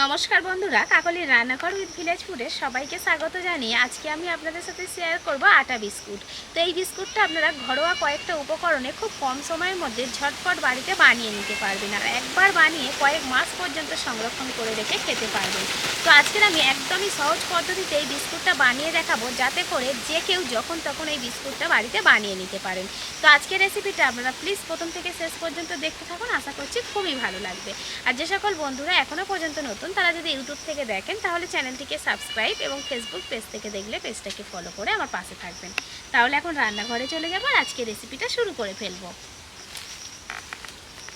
নমস্কার বন্ধুরা, কাকলির রান্নাঘর উইথ ভিলেজ ফুডে সবাইকে স্বাগত জানিয়ে আজকে আমি আপনাদের সাথে শেয়ার করব আটা বিস্কুট। তো এই বিস্কুটটা আপনারা ঘরোয়া কয়েকটা উপকরণে খুব কম সময়ের মধ্যে ঝটপট বাড়িতে বানিয়ে নিতে পারবেন আর একবার বানিয়ে কয়েক মাস পর্যন্ত সংরক্ষণ করে রেখে খেতে পারবেন। তো আজকের আমি একদমই সহজ পদ্ধতিতে এই বিস্কুটটা বানিয়ে দেখাবো, যাতে করে যে কেউ যখন তখন এই বিস্কুটটা বাড়িতে বানিয়ে নিতে পারেন। তো আজকের রেসিপিটা আপনারা প্লিজ প্রথম থেকে শেষ পর্যন্ত দেখতে থাকুন, আশা করছি খুবই ভালো লাগবে। আর যে সকল বন্ধুরা এখনও পর্যন্ত নতুন তারা যদি ইউটিউব থেকে দেখেন তাহলে চ্যানেলটিকে সাবস্ক্রাইব এবং ফেসবুক পেজ থেকে দেখলে পেজটাকে ফলো করে আমার পাশে থাকবেন। তাহলে এখন রান্নাঘরে চলে যাবো আর আজকে রেসিপিটা শুরু করে ফেলবো।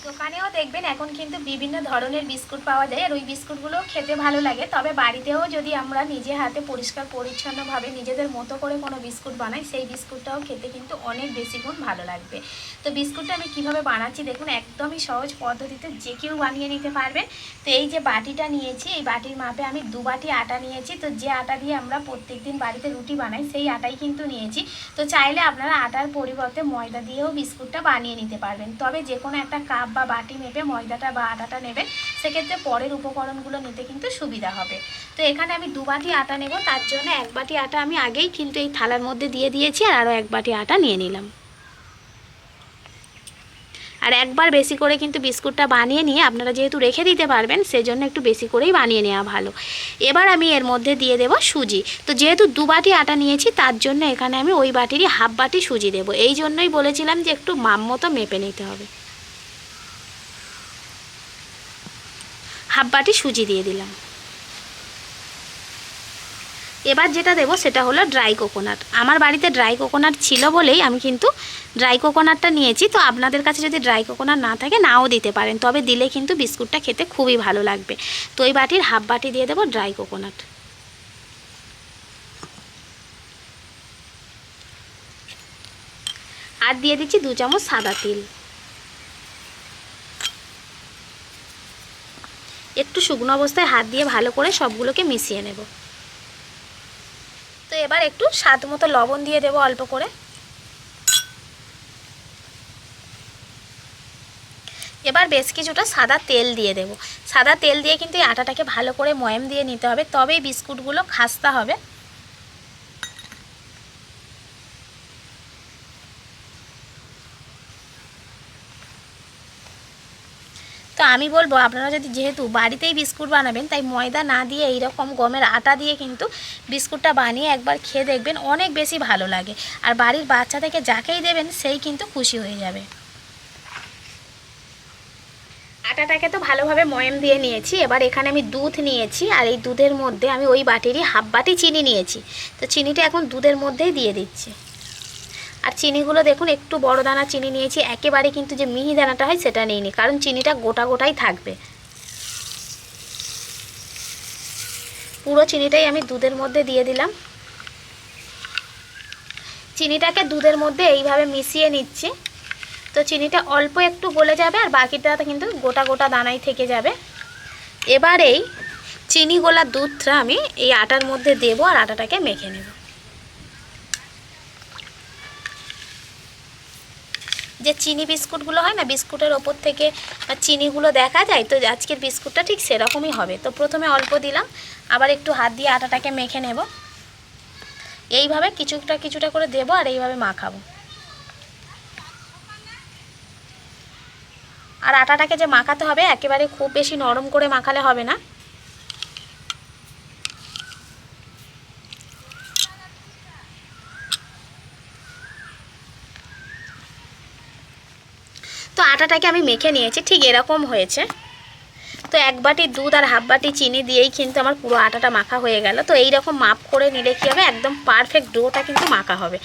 দোকানেও দেখবেন এখন কিন্তু বিভিন্ন ধরনের বিস্কুট পাওয়া যায় আর ওই বিস্কুটগুলো খেতে ভালো লাগে, তবে বাড়িতেও যদি আমরা নিজে হাতে পরিষ্কার পরিচ্ছন্নভাবে নিজেদের মতো করে কোনো বিস্কুট বানাই সেই বিস্কুটটাও খেতে কিন্তু অনেক বেশি গুণ ভালো লাগবে। তো বিস্কুটটা আমি কিভাবে বানাচ্ছি দেখুন, একদমই সহজ পদ্ধতিতে যে কেউ বানিয়ে নিতে পারবেন। তো এই যে বাটিটা নিয়েছি, এই বাটির মাপে আমি 2 বাটি আটা নিয়েছি। তো যে আটা দিয়ে আমরা প্রত্যেকদিন বাড়িতে রুটি বানাই সেই আটাই কিন্তু নিয়েছি। তো চাইলে আপনারা আটার পরিবর্তে ময়দা দিয়েও বিস্কুটটা বানিয়ে নিতে পারবেন, তবে যে কোনো একটা কাপ বা বাটি মেপে ময়দাটা বা আটাটা নেবেন, সেক্ষেত্রে পরের উপকরণগুলো নিতে কিন্তু সুবিধা হবে। তো এখানে আমি 2 বাটি আটা নেব, তার জন্য 1 বাটি আটা আমি আগেই কিন্তু এই থালার মধ্যে দিয়ে দিয়েছি আর আরও 1 বাটি আটা নিয়ে নিলাম। আর একবার বেশি করে কিন্তু বিস্কুটটা বানিয়ে নিয়ে আপনারা যেহেতু রেখে দিতে পারবেন সেজন্য একটু বেশি করেই বানিয়ে নেওয়া ভালো। এবার আমি এর মধ্যে দিয়ে দেব সুজি। তো যেহেতু 2 বাটি আটা নিয়েছি তার জন্য এখানে আমি ওই বাটিরই হাফ বাটি সুজি দেব। এই জন্যই বলেছিলাম যে একটু মাপ মতো মেপে নিতে হবে। হাফ বাটি সুজি দিয়ে দিলাম। এবার যেটা দেব সেটা হলো ড্রাই কোকোনাট। আমার বাড়িতে ড্রাই কোকোনাট ছিল বলেই আমি কিন্তু ড্রাই কোকোনাটটা নিয়েছি। তো আপনাদের কাছে যদি ড্রাই কোকোনাট না থাকে নাও দিতে পারেন, তবে দিলে কিন্তু বিস্কুটটা খেতে খুবই ভালো লাগবে। তো এই বাটির হাফ বাটি দিয়ে দেব ড্রাই কোকোনাট। আর দিয়ে দিচ্ছি 2 চামচ সাদা তিল। একটু শুকনো অবস্থায় হাত দিয়ে ভালো করে সবগুলোকে মিশিয়ে নেব। তো এবার একটু স্বাদ মতো লবণ দিয়ে দেব অল্প করে। এবার বেশ কিছুটা সাদা তেল দিয়ে দেব। সাদা তেল দিয়ে কিন্তু এই আটাটাকে ভালো করে ময়াম দিয়ে নিতে হবে, তবেই বিস্কুটগুলো খাস্তা হবে। তো আমি বলবো আপনারা যদি যেহেতু বাড়িতেই বিস্কুট বানাবেন, তাই ময়দা না দিয়ে এইরকম গমের আটা দিয়ে কিন্তু বিস্কুটটা বানিয়ে একবার খেয়ে দেখবেন, অনেক বেশি ভালো লাগে। আর বাড়ির বাচ্চা থেকে যাকেই দেবেন সেই কিন্তু খুশি হয়ে যাবে। আটাটাকে তো ভালোভাবে ময়াম দিয়ে নিয়েছি। এবার এখানে আমি দুধ নিয়েছি আর এই দুধের মধ্যে আমি ওই বাটিরই হাফ বাটি চিনি নিয়েছি। তো চিনিটা এখন দুধের মধ্যেই দিয়ে দিচ্ছি। আর চিনিগুলো দেখুন একটু বড় দানা চিনি নিয়েছি, একেবারে কিন্তু যে মিহি দানাটা হয় সেটা নিইনি, কারণ চিনিটা গোটা গোটাই থাকবে। পুরো চিনিটাই আমি দুধের মধ্যে দিয়ে দিলাম। চিনিটাকে দুধের মধ্যে এইভাবে মিশিয়ে নিচ্ছি। তো চিনিটা অল্প একটু গলে যাবে আর বাকিটা কিন্তু গোটা গোটা দানাই থেকে যাবে। এবার এই চিনি গোলা দুধটা আমি এই আটার মধ্যে দেব আর আটাটাকে মেখে নেব। যে চিনি বিস্কুটগুলো হয় না, বিস্কুটের ওপর থেকে চিনিগুলো দেখা যায়, তো আজকের বিস্কুটটা ঠিক সেরকমই হবে। তো প্রথমে অল্প দিলাম, আবার একটু হাত দিয়ে আটাটাকে মেখে নেব। এইভাবে কিছুটা কিছুটা করে দেব আর এইভাবে মাখাবো। আর আটাটাকে যে মাখাতে হবে একেবারে খুব বেশি নরম করে মাখালে হবে না। তো আটাটাকে আমি মেখে নিয়েছি, ঠিক এরকম হয়েছে। তো 1 বাটি দুধ আর হাফ বাটি চিনি দিয়েই কিন্তু আমার পুরো আটাটা মাখা হয়ে গেল। তো এই রকম মাপ করে নিলে কী হবে, একদম পারফেক্ট ডোটা কিন্তু মাখা হবে।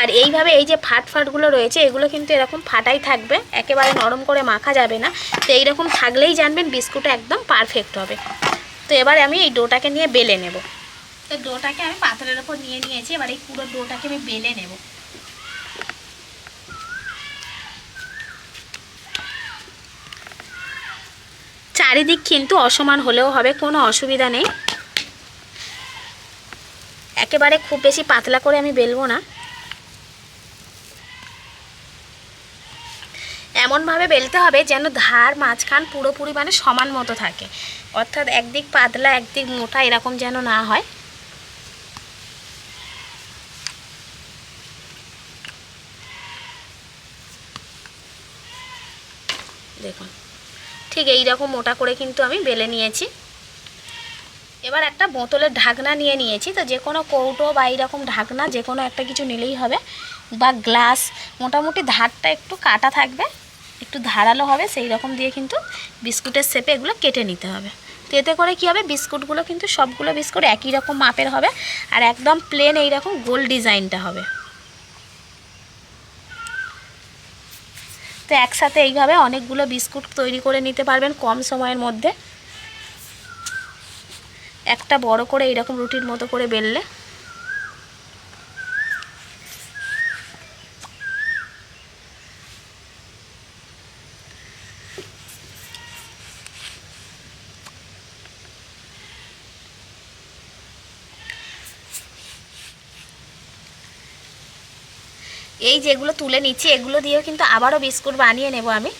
আর এইভাবে এই যে ফাটগুলো রয়েছে এগুলো কিন্তু এরকম ফাটাই থাকবে, একেবারে নরম করে মাখা যাবে না। তো এইরকম থাকলেই জানবেন বিস্কুটটা একদম পারফেক্ট হবে। তো এবার আমি এই ডোটাকে নিয়ে বেলে নেব। তো ডোটাকে আমি পাত্রের ওপর নিয়ে নিয়েছি, এবার এই পুরো ডোটাকে আমি বেলে নেব। চারিদিক কিন্তু অসমান হলেও হবে, কোনো অসুবিধা নেই। একেবারে খুব বেশি পাতলা করে আমি বেলবো না। এমনভাবে বেলতে হবে যেন ধার মাঝখান পুরোপুরি মানে সমান মতো থাকে, অর্থাৎ একদিক পাতলা একদিক মোটা এরকম যেন না হয়। দেখুন ঠিক এই রকম মোটা করে কিন্তু আমি বেলে নিয়েছি। এবার একটা বোতলের ঢাকনা নিয়ে নিয়েছি, তো যে কোনো কৌটো বা এইরকম ঢাকনা যে কোনো একটা কিছু নিলেই হবে, বা গ্লাস, মোটামুটি ধারটা একটু কাটা থাকবে, একটু ধারালো হবে, সেই রকম দিয়ে কিন্তু বিস্কুটের শেপে এগুলো কেটে নিতে হবে। তো এতে করে কী হবে, বিস্কুটগুলো কিন্তু সবগুলো বিস্কুট একই রকম মাপের হবে আর একদম প্লেন এইরকম গোল ডিজাইনটা হবে। তো একসাথে এইভাবে অনেকগুলো বিস্কুট তৈরি করে নিতে পারবেন কম সময়ের মধ্যে। একটা বড় করে এইরকম রুটির মতো করে বেললে এই যেগুলো তুলে নিচ্ছি এগুলো দিয়েও কিন্তু আবারও বিস্কুট বানিয়ে নেব আমি।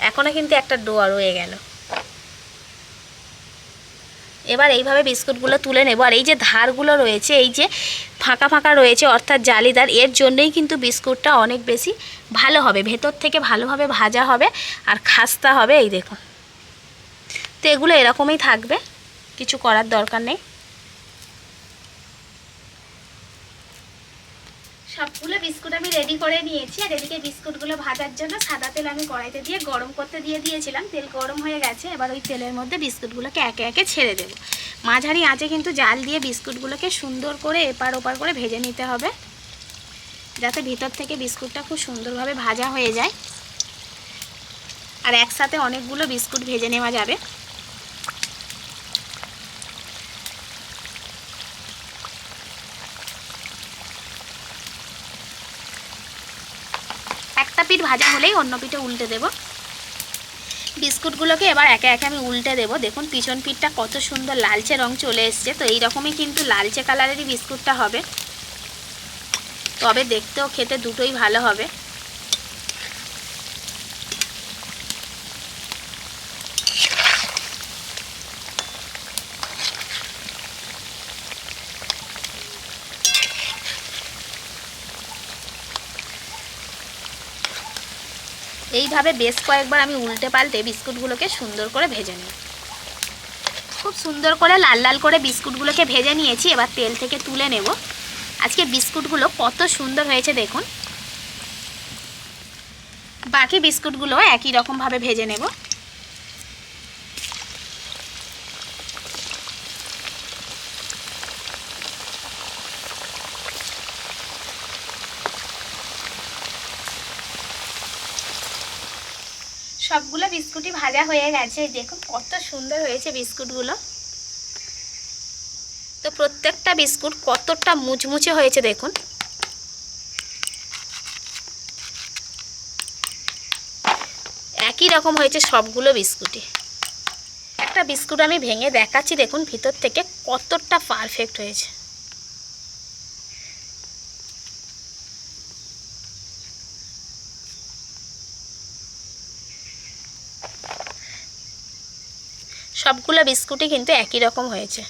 এখনও কিন্তু একটা ডোয়া রয়ে গেল। এবার এইভাবে বিস্কুটগুলো তুলে নেব। আর এই যে ধারগুলো রয়েছে, এই যে ফাঁকা ফাঁকা রয়েছে অর্থাৎ জালিদার, এর জন্যই কিন্তু বিস্কুটটা অনেক বেশি ভালো হবে, ভেতর থেকে ভালোভাবে ভাজা হবে আর খাস্তা হবে। এই দেখুন, তো এগুলো এরকমই থাকবে, কিছু করার দরকার নেই। সবগুলো বিস্কুট আমি রেডি করে নিয়েছি। আর এদিকে বিস্কুটগুলো ভাজার জন্য সাদা তেল আমি কড়াইতে দিয়ে গরম করতে দিয়ে দিয়েছিলাম। তেল গরম হয়ে গেছে, এবার ওই তেলের মধ্যে বিস্কুটগুলোকে একে একে ছেড়ে দেব। মাঝারি আঁচে কিন্তু জাল দিয়ে বিস্কুটগুলোকে সুন্দর করে এপার ওপার করে ভেজে নিতে হবে, যাতে ভিতর থেকে বিস্কুটটা খুব সুন্দরভাবে ভাজা হয়ে যায় আর একসাথে অনেকগুলো বিস্কুট ভেজে নেওয়া যাবে। একটা পিঠ ভাজা হলেই অন্য পিঠে উল্টে দেব। বিস্কুটগুলোকে এবার একে একে আমি উল্টে দেব। দেখুন পিছন পিঠটা কত সুন্দর লালচে রং চলে এসছে। তো এই রকমই কিন্তু লালচে কালারেরই বিস্কুটটা হবে, তবে দেখতেও খেতে দুটোই ভালো হবে। এইভাবে বেশ কয়েকবার আমি উল্টে পাল্টে বিস্কুটগুলোকে সুন্দর করে ভেজে নিই। খুব সুন্দর করে লাল লাল করে বিস্কুটগুলোকে ভেজে নিয়েছি, এবার তেল থেকে তুলে নেব। আজকে বিস্কুটগুলো কত সুন্দর হয়েছে দেখুন। বাকি বিস্কুটগুলো একই রকমভাবে ভেজে নেব। সবগুলো বিস্কুটই ভাজা হয়ে গেছে, দেখুন কত সুন্দর হয়েছে বিস্কুটগুলো। তো প্রত্যেকটা বিস্কুট কতটা মুচমুচে হয়েছে দেখুন। একই রকম হয়েছে সবগুলো বিস্কুটই। একটা বিস্কুট আমি ভেঙে দেখাচ্ছি, দেখুন ভিতর থেকে কতটা পারফেক্ট হয়েছে। সবগুলো বিস্কুটই কিন্তু একই রকম হয়েছে।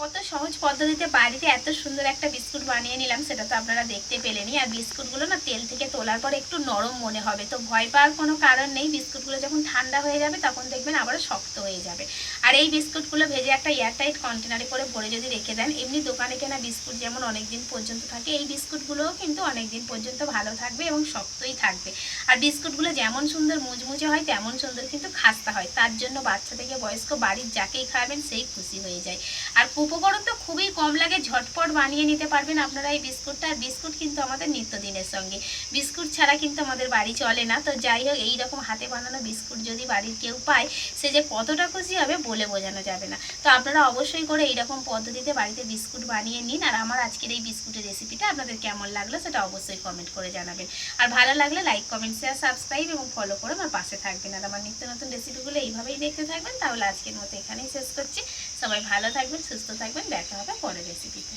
কত সহজ পদ্ধতিতে বাড়িতে এত সুন্দর একটা বিস্কুট বানিয়ে নিলাম, সেটা তো আপনারা দেখতে পেলেনই। আর বিস্কুটগুলো না তেল থেকে তোলার পর একটু নরম মনে হবে, তো ভয় পাওয়ার কোনো কারণ নেই। বিস্কুটগুলো যখন ঠান্ডা হয়ে যাবে তখন দেখবেন আবারও শক্ত হয়ে যাবে। আর এই বিস্কুটগুলো ভেজে একটা এয়ারটাইট কন্টেনারে করে ভরে যদি রেখে দেন, এমনি দোকানে কেনা বিস্কুট যেমন অনেক দিন পর্যন্ত থাকে, এই বিস্কুটগুলোও কিন্তু অনেক দিন পর্যন্ত ভালো থাকবে এবং শক্তই থাকবে। আর বিস্কুটগুলো যেমন সুন্দর মুচমুচে হয় তেমন সুন্দর কিন্তু খাস্তা হয়। তার জন্য বাচ্চা থেকে বয়স্ক বাড়ির যাকেই খাবেন সেই খুশি হয়ে যায়। আর উপকরণ তো খুবই কম লাগে, ঝটপট বানিয়ে নিতে পারবেন আপনারা এই বিস্কুটটা। আর বিস্কুট কিন্তু আমাদের নিত্যদিনের সঙ্গে, বিস্কুট ছাড়া কিন্তু আমাদের বাড়ি চলে না। তো যাই হোক, এইরকম হাতে বানানো বিস্কুট যদি বাড়ির কেউ পায়, সে যে কতটা খুশি হবে বলে বোঝানো যাবে না। তো আপনারা অবশ্যই করে এইরকম পদ্ধতিতে বাড়িতে বিস্কুট বানিয়ে নিন। আর আমার আজকের এই বিস্কুটের রেসিপিটা আপনাদের কেমন লাগলো সেটা অবশ্যই কমেন্ট করে জানাবেন। আর ভালো লাগলে লাইক, কমেন্ট, শেয়ার, সাবস্ক্রাইব এবং ফলো করে আমার পাশে থাকবেন। আর আমার নিত্য নতুন রেসিপিগুলো এইভাবেই দেখতে থাকবেন। তাহলে আজকের মতো এখানেই শেষ করছি। সবাই ভালো থাকবেন, সুস্থ থাকবেন, দেখা হবে পরের রেসিপিতে।